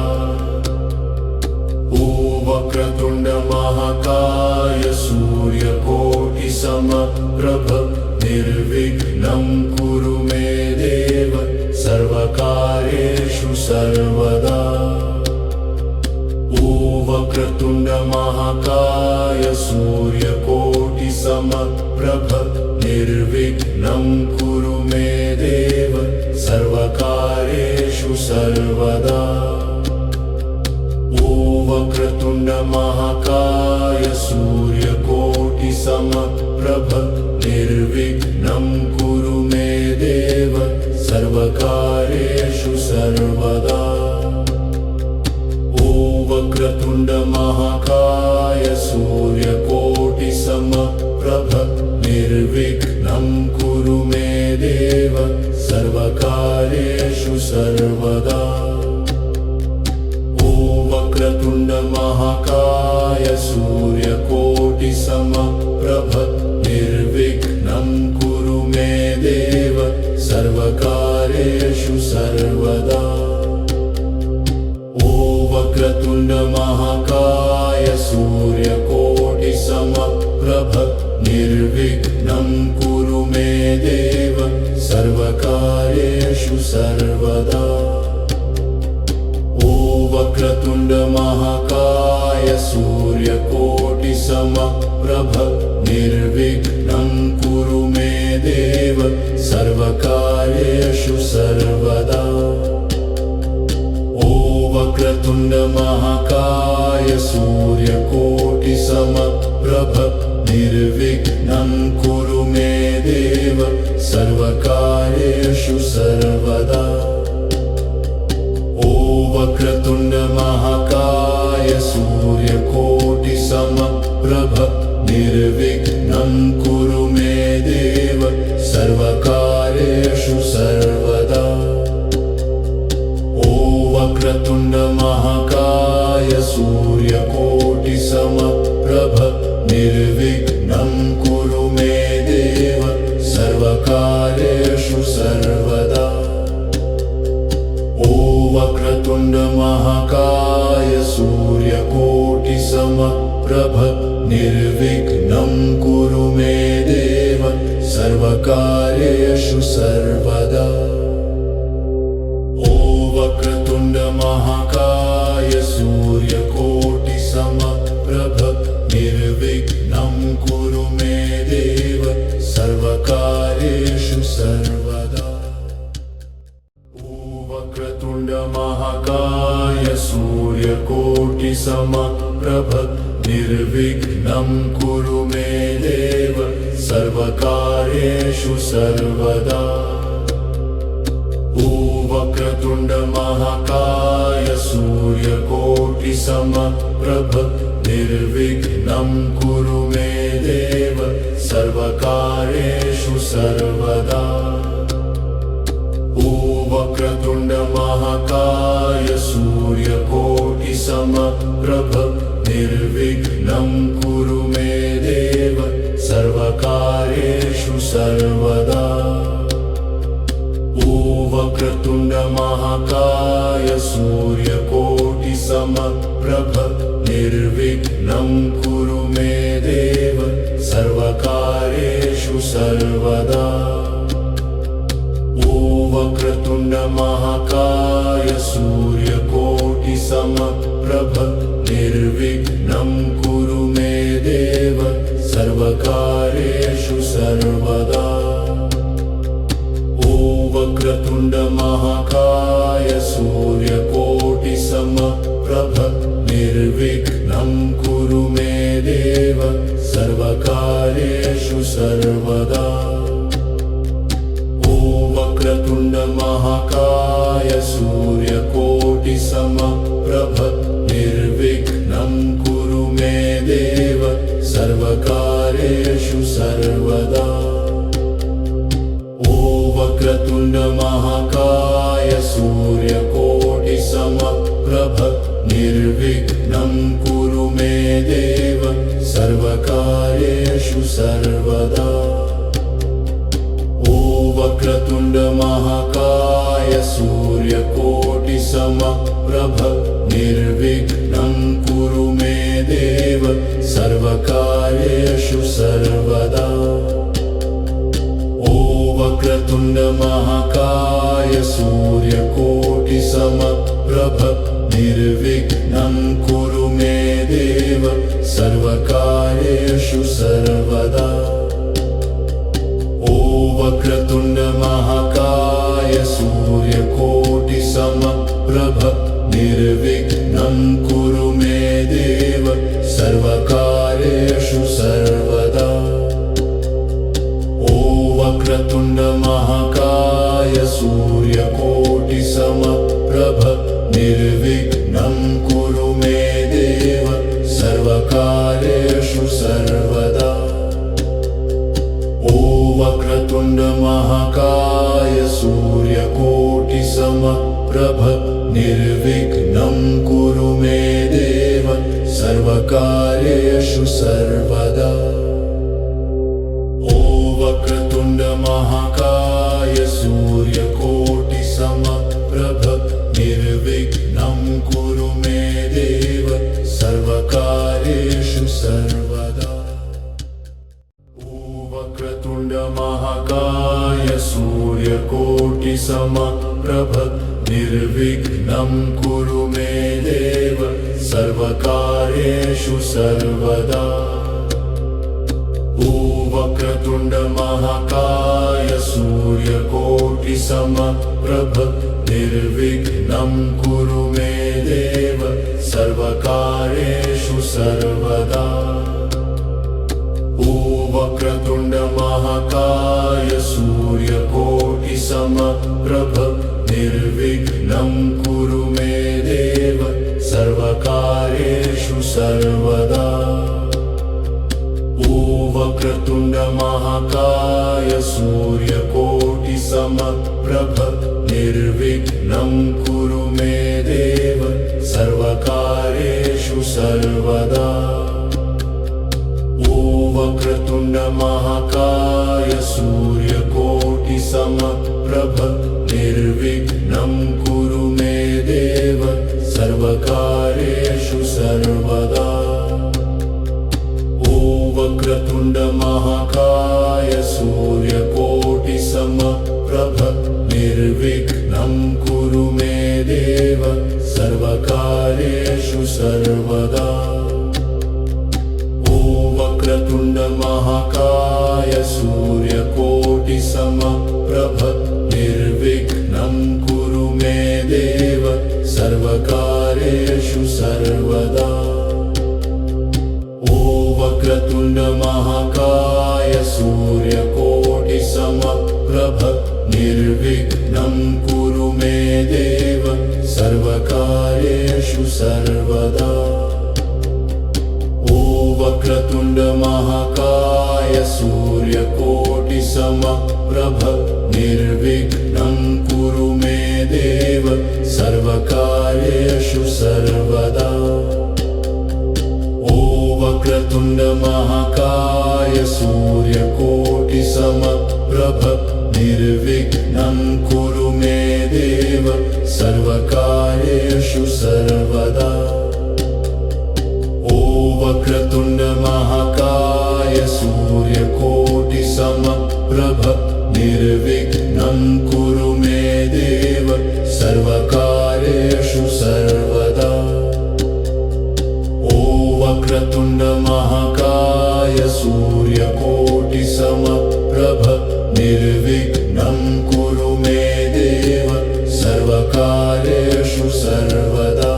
वक्रतुण्ड महाकाय सूर्यकोटि समप्रभ निर्विघ्नं कुरु मे देव सर्वकार्येषु सर्वदा वक्रतुण्ड महाकाय सूर्यकोटि समप्रभ निर्विघ्नं कुरु मे देव सर्वकार्येषु सर्वदा वक्रतुण्ड महाकाय सूर्यकोटि समप्रभ निर्विघ्नं कुरु मे देव सर्वकार्येषु सर्वदा वक्रतुण्ड महाकाय सूर्यकोटि समप्रभ निर्विघ्नं कुरु मे देव सर्वकार्येषु सर्वदा वक्रतुण्ड महाकाय सूर्यकोटि समप्रभ निर्विघ्नं कुरु मे देव सर्वकार्येषु सर्वदा वक्रतुण्ड महाकाय सूर्यकोटि समप्रभ निर्विघ्नं कुरु मे देव सर्वकार्येषु सर्वदा वक्रतुण्ड महाकाय सूर्यकोटि समप्रभ निर्विघ्नं कुरु मे देव सर्वकार्येषु सर्वदा वक्रतुण्ड महाकाय सूर्यकोटि समप्रभ निर्विघ्नं कुरु मे देव सर्वकार्येषु सर्वदा वक्रतुण्ड महाकाय सूर्यकोटि समप्रभ निर्विघ्नं कुरु मे देव सर्वकार्येषु सर्वदा वक्रतुण्ड महाकाय सूर्यकोटि समप्रभ निर्विघ्नं कुरु मे देव सर्वकार्येषु सर्वदा वक्रतुण्ड महाकाय सूर्यकोटि समप्रभ निर्विघ्नं कुरु मे देव सर्वकार्येषु सर्वदा वक्रतुण्ड महाकाय सूर्यकोटि समप्रभ निर्विघ्नं कुरु मे देव सर्वकार्येषु सर्वदा वक्रतुण्ड महाकाय सूर्यकोटि समप्रभ निर्विघ्नं कुरु मे देव सर्वकार्येषु सर्वदा वक्रतुण्ड महाकाय सूर्यकोटि समप्रभ निर्विघ्नं कुरु मे देव सर्वकार्येषु सर्वदा वक्रतुण्ड महाकाय सूर्यकोटि समप्रभ निर्विघ्नं कुरु मे देव सर्वकार्येषु सर्वदा वक्रतुण्ड महाकाय सूर्यकोटि समप्रभ निर्विघ्नं कुरु मे देव सर्वकार्येषु सर्वदा वक्रतुण्ड महाकाय सूर्यकोटि समप्रभ निर्विघ्नं कुरु मे देव सर्वकार्येषु सर्वदा वक्रतुण्ड महाकाय सूर्यकोटि समप्रभ निर्विघ्नं कुरु मे देव सर्वकार्येषु सर्वदा वक्रतुण्ड महाकाय सूर्यकोटि समप्रभ निर्विघ्नं कुरु मे देव सर्वकार्येषु सर्वदा सर्वदा। ओ वक्रतुण्ड महाकाय सूर्यकोटि समप्रभ निर्विघ्नं कुरु मे देव सर्वकार्येषु सर्वदा। ओ वक्रतुण्ड महाकाय सूर्यकोटि समप्रभ निर्विघ्नं कुरु मे देव सर्वकार्येषु सर्वदा। ओ वक्रतुण्ड महाकाय सूर्यकोटि समप्रभ निर्विघ्नं कुरु मे देव सर्वकार्येषु सर्वदा। ओ वक्रतुण्ड महाकाय सूर्यकोटि समप्रभ निर्विघ्नं कुरु मे देव सर्वकार्येषु सर्वदा। ओ वक्रतुण्ड महाकाय सूर्यकोटि समप्रभ निर्विघ्नं कुरु मे देव सर्वकार्येषु सर्वदा। ओ वक्रतुण्ड महाकाय सूर्यकोटि समप्रभ निर्विघ्नं कुरु मे देव सर्वकार्येषु सर्वदा। ओ वक्रतुण्ड महाकाय सूर्यकोटि समप्रभ निर्विघ्नं कुरु मे देव सर्वकार्येषु सर्वदा। ओ वक्रतुण्ड महाकाय सूर्यकोटि समप्रभ निर्विघ्नं कुरु मे देव सर्वकार्येषु सर्वदा। ओ वक्रतुण्ड महाकाय सूर्यकोटि समप्रभ निर्विघ्नं कुरु मे देव सर्वकार्येषु सर्वदा। ओ वक्रतुण्ड महाकाय सूर्यकोटि समप्रभ निर्विघ्नं कुरु मे देव सर्वकार्येषु सर्वदा। ओ वक्रतुण्ड महाकाय सूर्यकोटि समप्रभ निर्विघ्नं कुरु मे देव सर्वकार्येषु सर्वदा। ओ वक्रतुण्ड महाकाय सूर्यकोटि समप्रभ निर्विघ्नं कुरु मे देव सर्वकार्येषु सर्वदा। ओ वक्रतुण्ड महाकाय सूर्यकोटि समप्रभ निर्विघ्नं कुरु मे देव सर्वकार्येषु सर्वदा। ओ वक्रतुण्ड महाकाय सूर्यकोटि समप्रभ निर्विघ्नं कुरु मे देव सर्वकार्येषु सर्वदा। ओ वक्रतुण्ड महाकाय सूर्यकोटि समप्रभ निर्विघ्नं कुरु मे देव सर्वकार्येषु सर्वदा। ओ वक्रतुण्ड महाकाय सूर्यकोटि समप्रभ निर्विघ्नं कुरु मे देव सर्वकार्येषु सर्वदा। ओ वक्रतुण्ड महाकाय सूर्यकोटि समप्रभ निर्विघ्नं कुरु मे देव सर्वकार्येषु सर्वदा। ओ वक्रतुण्ड महाकाय सूर्यकोटि समप्रभ निर्विघ्नं कुरु मे देव सर्वकार्येषु सर्वदा। ओ वक्रतुण्ड महाकाय सूर्यकोटि समप्रभ निर्विघ्नं कुरु मे देव सर्वकार्येषु सर्वदा।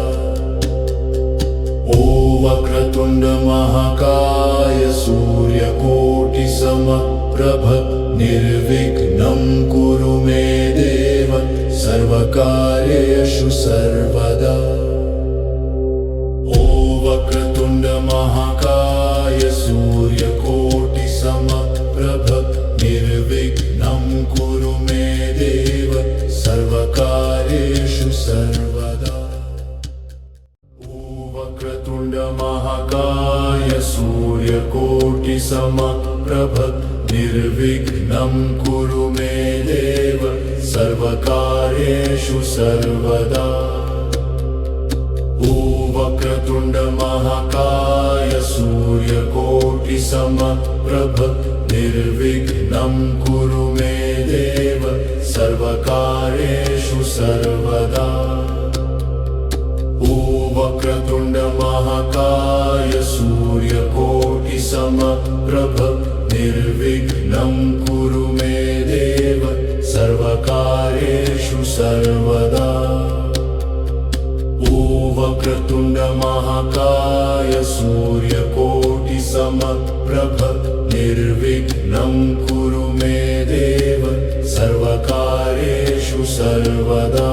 ओ वक्रतुण्ड महाकाय सूर्यकोटि समप्रभ निर्विघ्नं कुरु मे देव सर्वकार्येषु सर्वदा। ओ वक्रतुण्ड महाकाय सूर्यकोटि समप्रभ कुरु मे देव सर्वकार्येषु सर्वदा। वक्रतुण्ड महाकाय सूर्यकोटिसमप्रभ निर्विघ्नं कुरु मे देव सर्वकार्येषु सर्वदा। वक्रतुण्ड महाकाय सूर्यकोटिसमप्रभ निर्विघ्नं कुरु मे देव सर्वकार्येषु सर्वदा। वक्रतुण्ड महाकाय सूर्यकोटिसमप्रभ निर्विघ्नं कुरु मे देव सर्वकार्येषु सर्वदा। वक्रतुण्ड महाकाय सूर्यकोटिसमप्रभ निर्विघ्नं कुरु मे देव सर्वकार्येषु सर्वदा।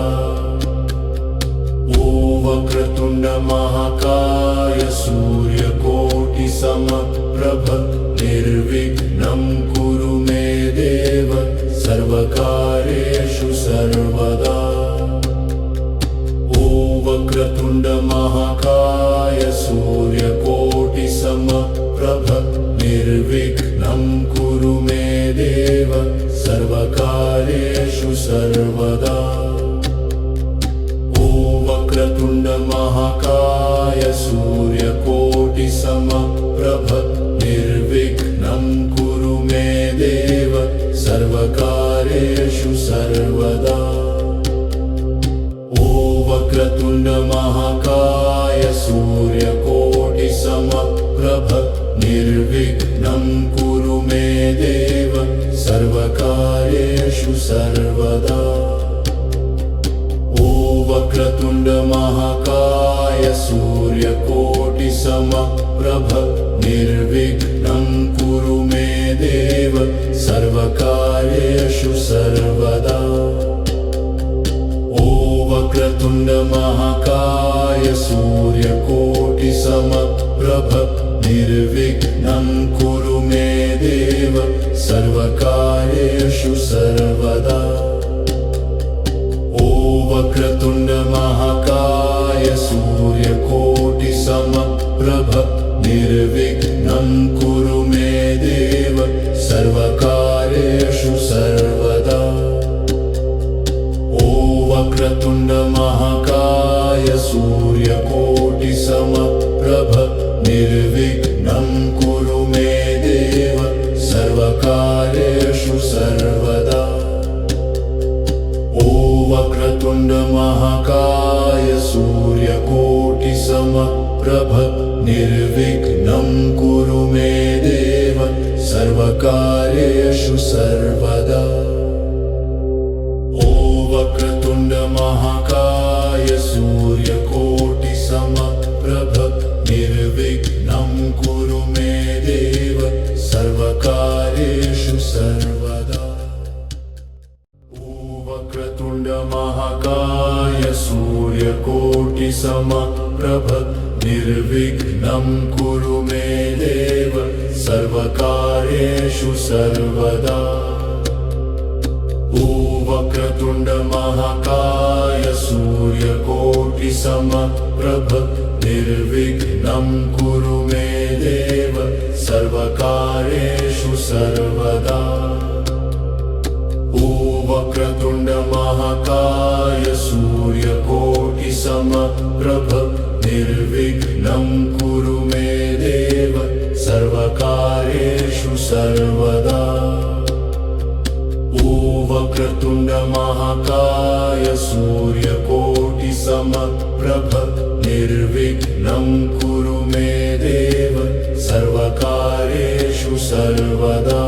वक्रतुण्ड महाकाय सूर्यकोटिसमप्रभ निर्विघ्नं कुरु मे देव सर्वकार्येषु सर्वदा। वक्रतुण्ड महाकाय सूर्यकोटिसमप्रभ निर्विघ्नं कुरु मे देव सर्वकार्येषु सर्वदा। वक्रतुण्ड महाकाय सूर्यकोटिसमप्रभ निर्विघ्नं कुरु मे देव सर्वकार्येषु सर्वदा। वक्रतुण्ड महाकाय सूर्यकोटिसमप्रभ निर्विघ्नं कुरु मे देव सर्वकार्येषु सर्वदा। वक्रतुण्ड महाकाय सूर्यकोटिसमप्रभ निर्विघ्नं कुरु मे देव सर्वकार्येषु सर्वदा। वक्रतुण्ड महाकाय सूर्यकोटिसमप्रभ निर्विघ्नं कुरु मे देव सर्वकार्येषु सर्वदा। वक्रतुण्ड महाकाय सूर्यकोटिसमप्रभ निर्विघ्नं कुरु मे देव सर्वकार्येषु सर्वदा। वक्रतुण्ड महाकाय सूर्यकोटिसमप्रभ निर्विघ्नं कुरु मे देव सर्वकार्येषु सर्वदा। वक्रतुण्ड महाकाय सूर्यकोटिसमप्रभ निर्विघ्नं कुरु मे देव सर्वकार्येषु सर्वदा। वक्रतुण्ड महाकाय सूर्यकोटिसमप्रभ निर्विघ्नं कुरु मे देव सर्वकार्येषु सर्वदा। वक्रतुण्ड महाकाय सूर्यकोटिसमप्रभ निर्विघ्नं कुरु मे देव सर्वकार्येषु सर्वदा। वक्रतुण्ड महाकाय सूर्यकोटिसमप्रभ निर्विघ्नं कुरु मे देव सर्वकार्येषु सर्वदा। वक्रतुण्ड महाकाय सूर्यकोटिसमप्रभ निर्विघ्नं कुरु मे देव सर्वकार्येषु सर्वदा। वक्रतुण्ड महाकाय सूर्यकोटिसमप्रभ निर्विघ्नं कुरु मे देव सर्वकार्येषु सर्वदा।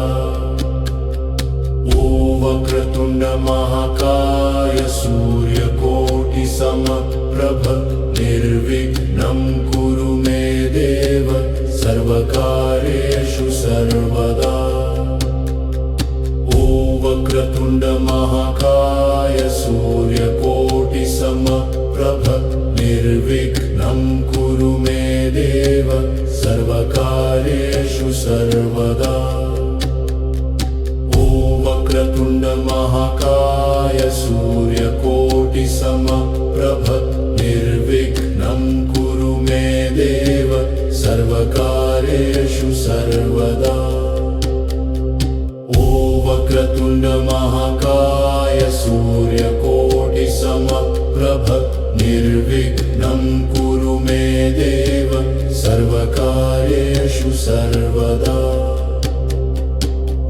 वक्रतुण्ड महाकाय सूर्यकोटिसमप्रभ निर्विघ्नं कुरु मे देव सर्वकार्येषु सर्वदा। वक्रतुण्ड महाकाय सूर्यकोटिसमप्रभ निर्विघ्नं कुरु मे देव सर्वकार्येषु सर्वदा। वक्रतुण्ड सूर्यकोटिसमप्रभ निर्विघ्नं कुरु मे देव सर्वकार्येषु सर्वदा। ओ वक्रतुण्ड महाकाय सूर्यकोटिसमप्रभ निर्विघ्नं कुरु मे देव सर्वकार्येषु सर्वदा।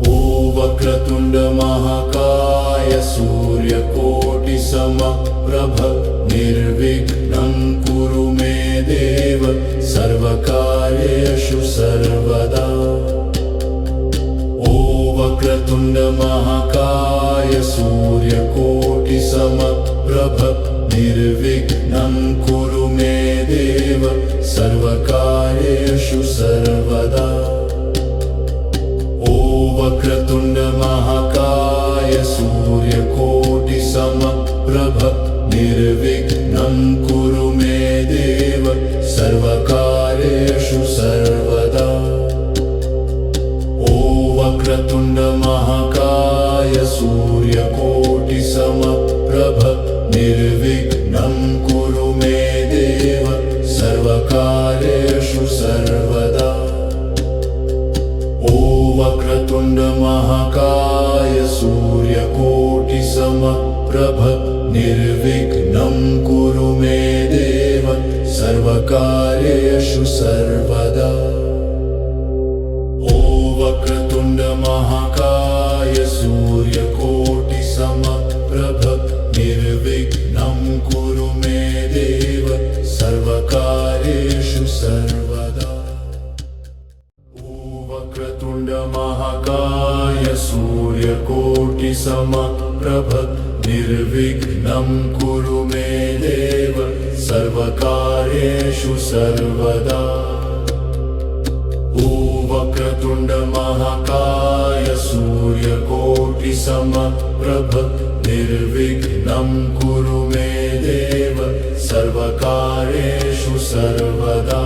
ओ वक्रतुण्ड महाकाय सूर्यकोटिसमप्रभ निर्विघ्नं कुरु मे देव सर्वकार्येषु सर्वदा। ओ वक्रतुण्ड महाकाय सूर्यकोटिसमप्रभ निर्विघ्नं कुरु मे देव सर्वकार्येषु सर्वदा। ओ वक्रतुण्ड महाकाय सूर्यकोटिसमप्रभ निर्विघ्नं कुरु मे देव सर्वकार्येषु सर्वदा। ओ वक्रतुण्ड महाकाय सूर्यकोटिसमप्रभ निर्विघ्नं कुरु मे देव सर्वकार्येषु सर्वदा। ओ वक्रतुण्ड महाकाय सूर्यकोटिसमप्रभ निर्विघ्नं कुरु मे देव सर्वकार्येषु सर्वदा। ओ वक्रतुण्ड महाकाय सूर्यकोटिसमप्रभ निर्विघ्नं कुरु मे देव सर्वकार्येषु सर्वदा। ओ वक्रतुण्ड महाकाय सूर्यकोटिसमप्रभ निर्विघ्नं कुरु मे देव सर्वकार्येषु सर्वदा। ओ वक्रतुण्ड महाकाय सूर्यकोटिसमप्रभ निर्विघ्नं कुरु मे देव सर्वकार्येषु सर्वदा।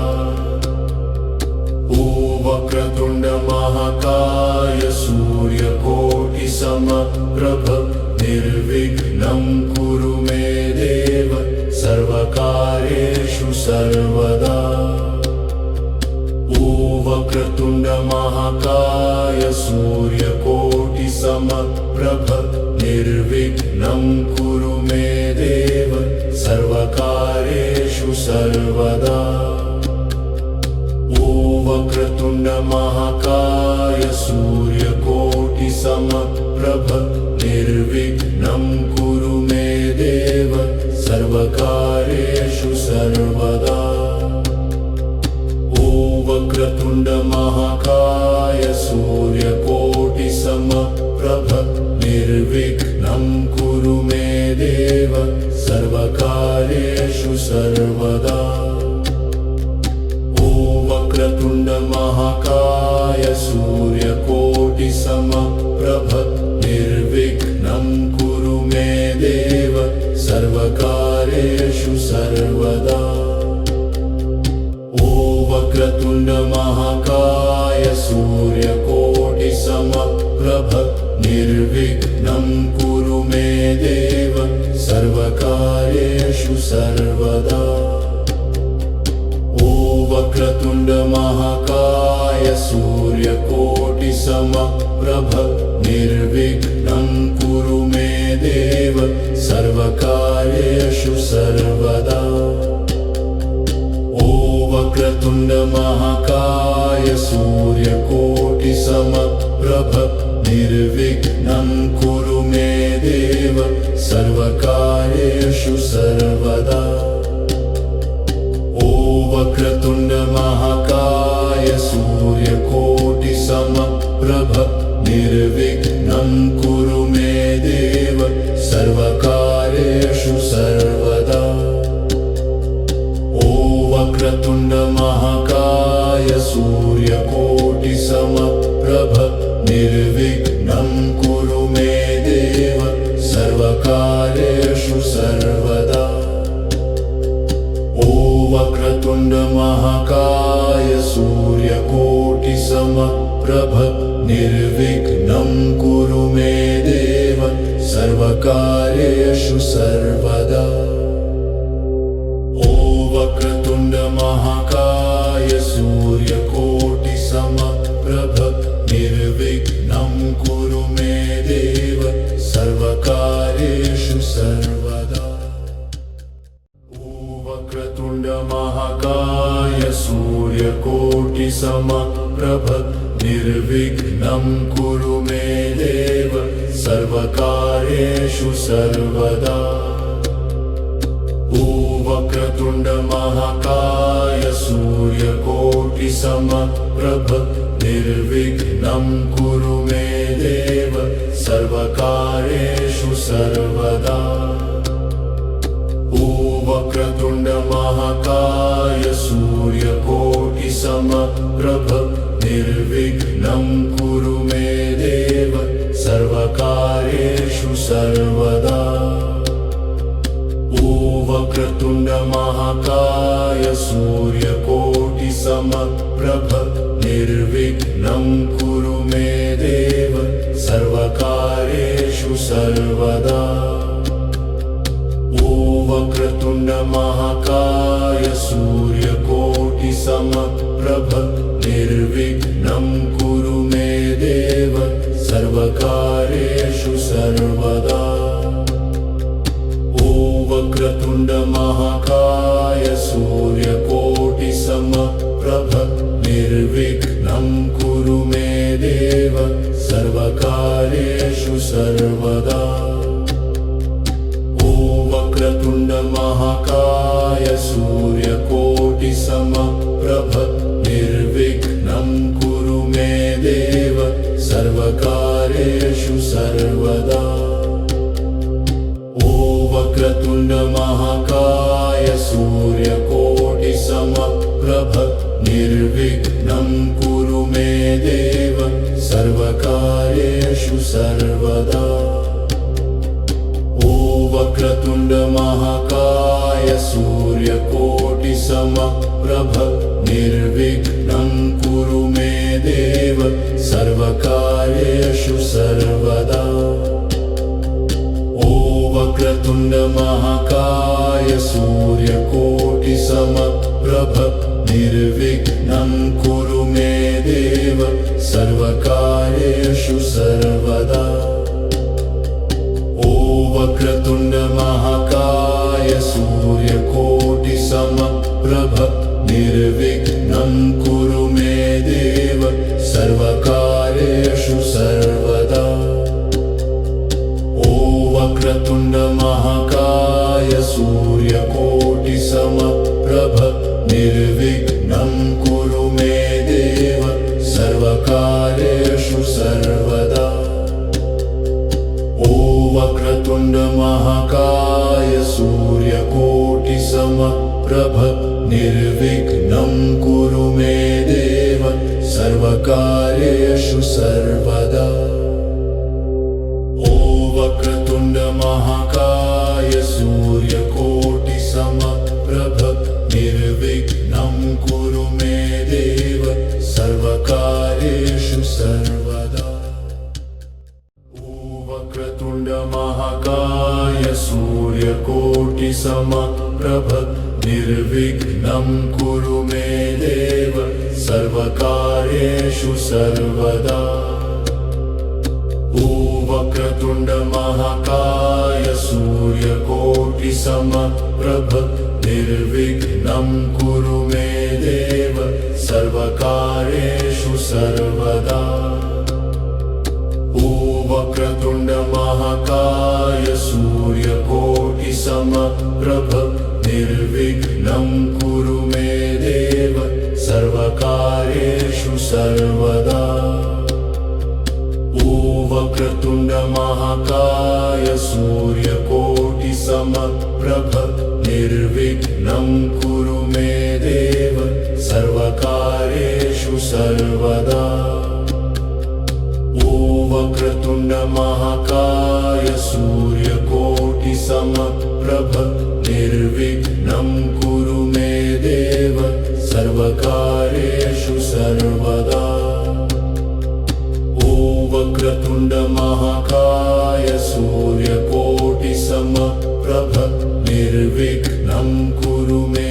ओ वक्रतुण्ड महाकाय सूर्यकोटिसमप्रभ निर्विघ्नं कुरु मे देव सर्वकार्येषु सर्वदा। ओ वक्रतुण्ड महाकाय सूर्यकोटिसमप्रभ निर्विघ्नं कुरु मे देव सर्वकार्येषु सर्वदा। ओ वक्रतुण्ड महाकाय सूर्यकोटिसमप्रभ निर्विघ्नं कुरु मे देव सर्वकार्येषु सर्वदा। ओ वक्रतुण्ड महाकाय सूर्यकोटिसमप्रभ निर्विघ्नं कुरु मे देव सर्वकार्येषु सर्वदा। ओ वक्रतुण्ड महाकाय सूर्यकोटिसमप्रभ निर्विघ्नं कुरु मे देव सर्वकार्येषु सर्वदा। ओ वक्रतुण्ड महाकाय सूर्यकोटिसमप्रभ निर्विघ्नं कुरु मे देव सर्वकार्येषु सर्वदा। ओ वक्रतुण्ड महाकाय सूर्यकोटिसमप्रभ निर्विघ्नं कुरु मे देव सर्वकार्येषु सर्वदा। ओ वक्रतुण्ड महाकाय सूर्यकोटिसमप्रभ निर्विघ्नं कुरु मे देव सर्वकार्येषु सर्वदा। ओ वक्रतुण्ड महाकाय सूर्यकोटिसमप्रभ निर्विघ्नं कुरु मे देव सर्वकार्येषु सर्वदा। ओ वक्रतुण्ड महाकाय सूर्यकोटिसमप्रभ निर्विघ्नं कुरु मे देव सर्वकार्येषु सर्वदा। ओ वक्रतुण्ड महाकाय सूर्यकोटिसमप्रभ निर्विघ्नं कुरु मे देव सर्वकार्येषु सर्वदा ॐ वक्रतुण्ड महाकाय सूर्यकोटिसमप्रभ निर्विघ्नं कुरु मे देव सर्वकार्येषु सर्वदा ॐ वक्रतुण्ड महाकाय सूर्यकोटिसमप्रभ निर्विघ्नं कुरु मे देव सर्वकार्येषु सर्वदा ॐ वक्रतुण्ड महाकाय सूर्यकोटिसमप्रभ निर्विघ्नं कुरु मे देव सर्वकार्येषु सर्वदा ॐ वक्रतुण्ड महाकाय सूर्यकोटिसमप्रभ निर्विघ्नं कुरु मे देव सर्वकार्येषु सर्वदा ॐ वक्रतुण्ड महाकाय सूर्यकोटिसमप्रभ निर्विघ्नं कुरु मे देव सर्वकार्येषु सर्वदा ॐ वक्रतुण्ड महाकाय सूर्यकोटिसमप्रभ निर्विघ्नं कुरु मे देव सर्वकार्येषु सर्वदा ॐ वक्रतुण्ड महाकाय सूर्यकोटिसमप्रभ निर्विघ्नं कुरु मे देव सर्वकार्येषु सर्वदा ॐ वक्रतुण्ड महाकाय सूर्यकोटिसमप्रभ निर्विघ्नं कुरु मे देव सर्वकार्येषु सर्वदा ॐ वक्रतुण्ड महाकाय सूर्यकोटिसमप्रभ निर्विघ्नं कुरु मे देव सर्वकार्येषु सर्वदा ॐ वक्रतुण्ड महाकाय सूर्यकोटिसमप्रभ निर्विघ्नं कुरु मे देव सर्वकार्येषु सर्वदा ॐ वक्रतुण्ड महाकाय सूर्यकोटिसमप्रभ निर्विघ्नं कुरु मे देव सर्वकार्येषु सर्वदा ॐ वक्रतुण्ड महाकाय सूर्यकोटिसमप्रभ निर्विघ्नं कुरु मे देव सर्वकार्येषु सर्वदा ॐ वक्रतुण्ड महाकाय सूर्यकोटिसमप्रभ निर्विघ्नं कुरु मे देव सर्वकार्येषु सर्वदा ॐ वक्रतुण्ड महाकाय सूर्यकोटिसमप्रभ निर्विघ्नं कुरु मे देव सर्वकार्येषु सर्वदा ॐ वक्रतुण्ड महाकाय सूर्यकोटिसमप्रभ निर्विघ्नं कुरु मे देव सर्वकार्येषु सर्वदा ॐ वक्रतुण्ड महाकाय सूर्यकोटिसमप्रभ निर्विघ्नं कुरु मे देव सर्वकार्येषु सर्वदा ॐ वक्रतुण्ड महाकाय सूर्यकोटिसमप्रभ निर्विघ्नं कुरु मे देव सर्वकार्येषु सर्वदा ॐ वक्रतुण्ड महाकाय सूर्यकोटिसमप्रभ निर्विघ्नं कुरु मे देव सर्वकार्येषु सर्वदा ॐ वक्रतुण्ड महाकाय सूर्यकोटिसमप्रभ निर्विघ्नं कुरु मे देव सर्वकार्येषु सर्वदा ॐ वक्रतुण्ड महाकाय सूर्यकोटिसमप्रभ निर्विघ्नं कुरु मे देव सर्वकार्येषु सर्वदा ॐ वक्रतुण्ड महाकाय सूर्यकोटिसमप्रभ समप्रभ निर्विघ्नं कुरु मे